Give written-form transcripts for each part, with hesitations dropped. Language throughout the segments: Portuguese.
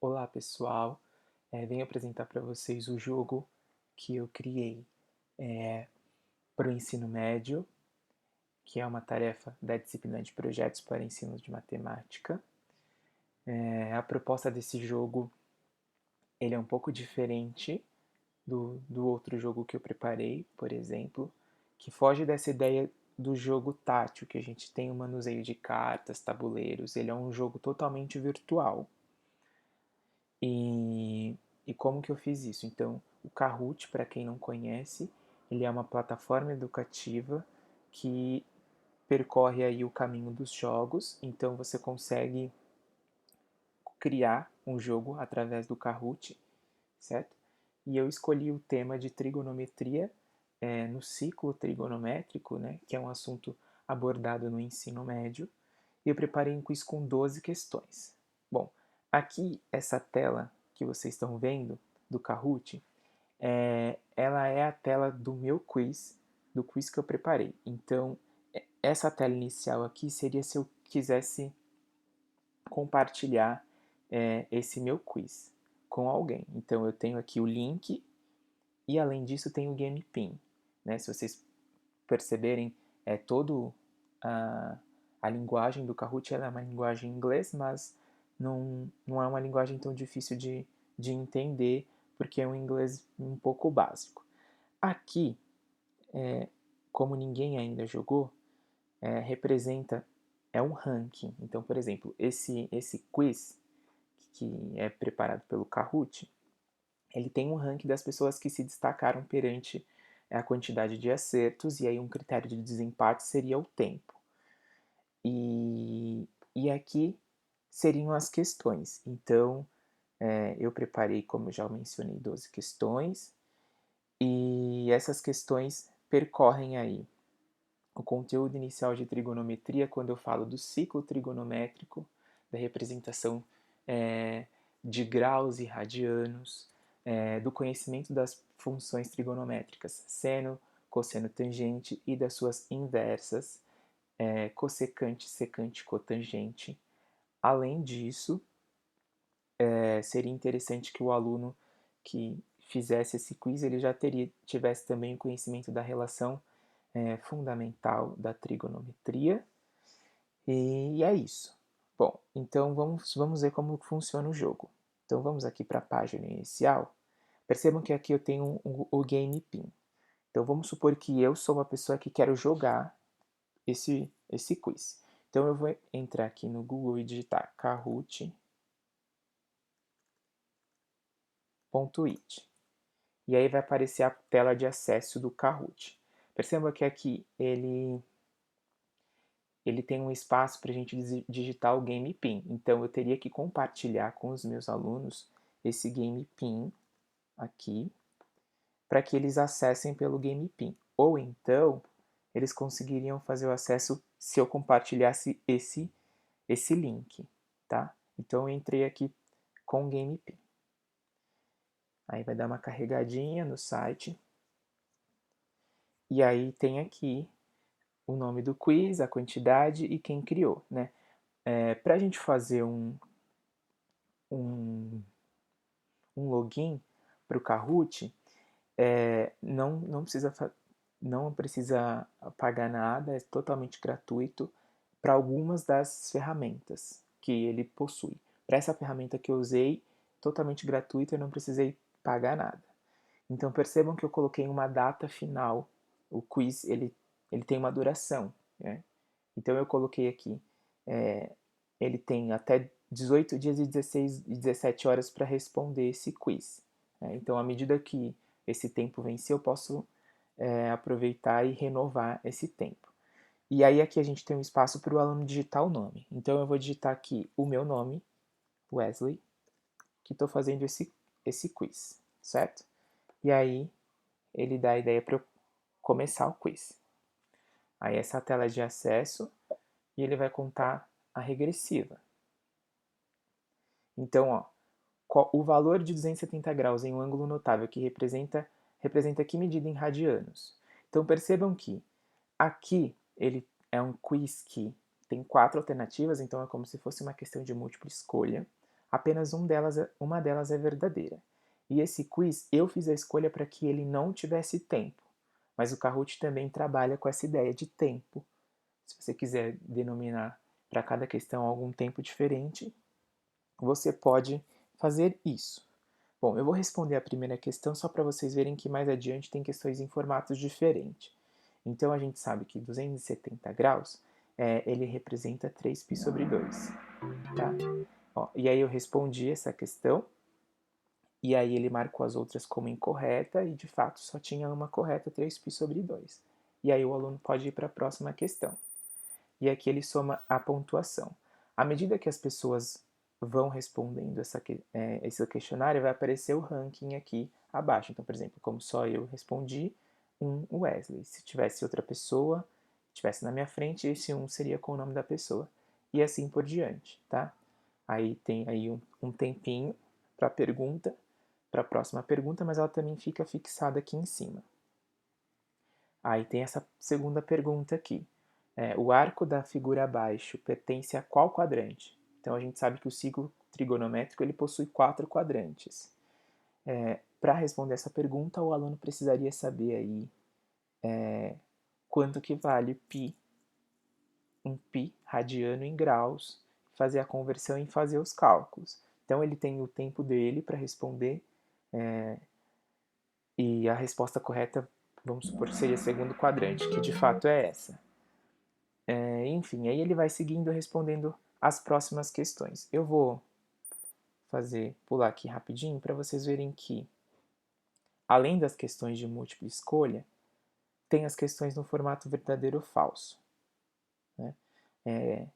Olá pessoal, venho apresentar para vocês o jogo que eu criei para o ensino médio, que é uma tarefa da disciplina de projetos para ensino de matemática. A proposta desse jogo ele é um pouco diferente do outro jogo que eu preparei, por exemplo, que foge dessa ideia do jogo tátil, que a gente tem o manuseio de cartas, tabuleiros, ele é um jogo totalmente virtual. E, e como que eu fiz isso? Então, o Kahoot, para quem não conhece, ele é uma plataforma educativa que percorre aí o caminho dos jogos. Então, você consegue criar um jogo através do Kahoot, certo? E eu escolhi o tema de trigonometria no ciclo trigonométrico, né, que é um assunto abordado no ensino médio. E eu preparei um quiz com 12 questões. Bom, aqui essa tela que vocês estão vendo do Kahoot, ela é a tela do meu quiz, do quiz que eu preparei. Então, essa tela inicial aqui seria se eu quisesse compartilhar esse meu quiz com alguém. Então, eu tenho aqui o link e, além disso, tem o Game Pin. Né? Se vocês perceberem, todo a linguagem do Kahoot é uma linguagem em inglês, mas não é uma linguagem tão difícil de entender, porque é um inglês um pouco básico. Aqui, como ninguém ainda jogou, representa, é um ranking. Então, por exemplo, esse quiz, que é preparado pelo Kahoot, ele tem um ranking das pessoas que se destacaram perante a quantidade de acertos, e aí um critério de desempate seria o tempo. E aqui seriam as questões. Então, eu preparei, como eu já mencionei, 12 questões, e essas questões percorrem aí o conteúdo inicial de trigonometria, quando eu falo do ciclo trigonométrico, da representação de graus e radianos, do conhecimento das funções trigonométricas seno, cosseno, tangente e das suas inversas, cossecante, secante, cotangente. Além disso, seria interessante que o aluno que fizesse esse quiz ele já tivesse também o conhecimento da relação fundamental da trigonometria. E é isso. Bom, então vamos ver como funciona o jogo. Então vamos aqui para a página inicial. Percebam que aqui eu tenho o Game Pin. Então vamos supor que eu sou uma pessoa que quero jogar esse quiz. Então eu vou entrar aqui no Google e digitar Kahoot.it. E aí vai aparecer a tela de acesso do Kahoot. Perceba que aqui ele tem um espaço para a gente digitar o Game Pin. Então eu teria que compartilhar com os meus alunos esse Game Pin aqui, para que eles acessem pelo Game Pin. Ou então eles conseguiriam fazer o acesso se eu compartilhasse esse link, tá? Então eu entrei aqui com o Game Pin. Aí vai dar uma carregadinha no site. E aí tem aqui o nome do quiz, a quantidade e quem criou, né? Para a gente fazer um login para o Kahoot, não precisa pagar nada, é totalmente gratuito para algumas das ferramentas que ele possui. Para essa ferramenta que eu usei, totalmente gratuito, eu não precisei pagar nada. Então percebam que eu coloquei uma data final. O quiz ele tem uma duração, né? Então eu coloquei aqui, ele tem até 18 dias e 17 horas para responder esse quiz. Né? Então, à medida que esse tempo vencer, eu posso aproveitar e renovar esse tempo. E aí aqui a gente tem um espaço para o aluno digitar o nome. Então eu vou digitar aqui o meu nome, Wesley, que estou fazendo esse quiz, certo? E aí ele dá a ideia para eu começar o quiz. Aí essa tela de acesso e ele vai contar a regressiva. Então, o valor de 270 graus em um ângulo notável que representa que medida em radianos? Então percebam que aqui ele é um quiz que tem 4 alternativas, então é como se fosse uma questão de múltipla escolha. apenas uma delas é verdadeira. E esse quiz, eu fiz a escolha para que ele não tivesse tempo, mas o Kahoot também trabalha com essa ideia de tempo. Se você quiser denominar para cada questão algum tempo diferente, você pode fazer isso. Bom, eu vou responder a primeira questão só para vocês verem que mais adiante tem questões em formatos diferentes. Então a gente sabe que 270 graus ele representa 3π sobre 2. Tá? Ó, e aí eu respondi essa questão, e aí ele marcou as outras como incorreta, e de fato só tinha uma correta, 3π sobre 2. E aí o aluno pode ir para a próxima questão. E aqui ele soma a pontuação. À medida que as pessoas vão respondendo esse questionário, vai aparecer o ranking aqui abaixo. Então, por exemplo, como só eu respondi, Wesley. Se tivesse outra pessoa, estivesse na minha frente, esse seria com o nome da pessoa. E assim por diante, tá? Aí tem aí um tempinho para a pergunta, para a próxima pergunta, mas ela também fica fixada aqui em cima. Aí tem essa segunda pergunta aqui. O arco da figura abaixo pertence a qual quadrante? Então a gente sabe que o ciclo trigonométrico ele possui 4 quadrantes. Para responder essa pergunta, o aluno precisaria saber aí quanto que vale π, um π radiano em graus, fazer a conversão e fazer os cálculos. Então ele tem o tempo dele para responder e a resposta correta, vamos supor que seria segundo quadrante, que de fato é essa. Enfim, aí ele vai seguindo respondendo as próximas questões. Eu vou pular aqui rapidinho para vocês verem que, além das questões de múltipla escolha, tem as questões no formato verdadeiro ou falso. Né?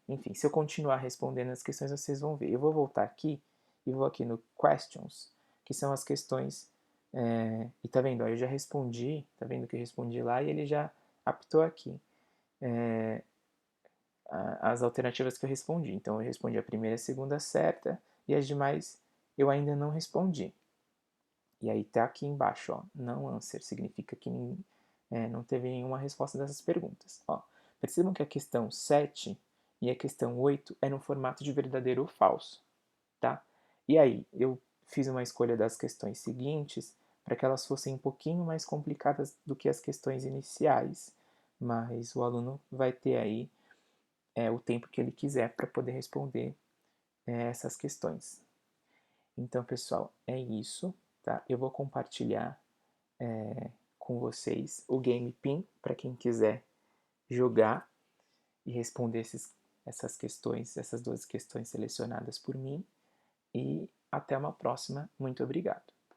Enfim, se eu continuar respondendo as questões, vocês vão ver. Eu vou voltar aqui e vou aqui no Questions, que são as questões. E tá vendo? Eu já respondi, tá vendo que eu respondi lá e ele já apitou aqui. As alternativas que eu respondi. Então eu respondi a primeira e a segunda certa e as demais eu ainda não respondi. E aí tá aqui embaixo, ó, não answer, significa que não teve nenhuma resposta dessas perguntas. Ó, percebam que a questão 7 e a questão 8 é no formato de verdadeiro ou falso, tá? E aí, eu fiz uma escolha das questões seguintes para que elas fossem um pouquinho mais complicadas do que as questões iniciais, mas o aluno vai ter aí o tempo que ele quiser para poder responder essas questões. Então, pessoal, é isso. Tá? Eu vou compartilhar com vocês o Game Pin para quem quiser jogar e responder essas questões, essas 12 questões selecionadas por mim. E até uma próxima. Muito obrigado.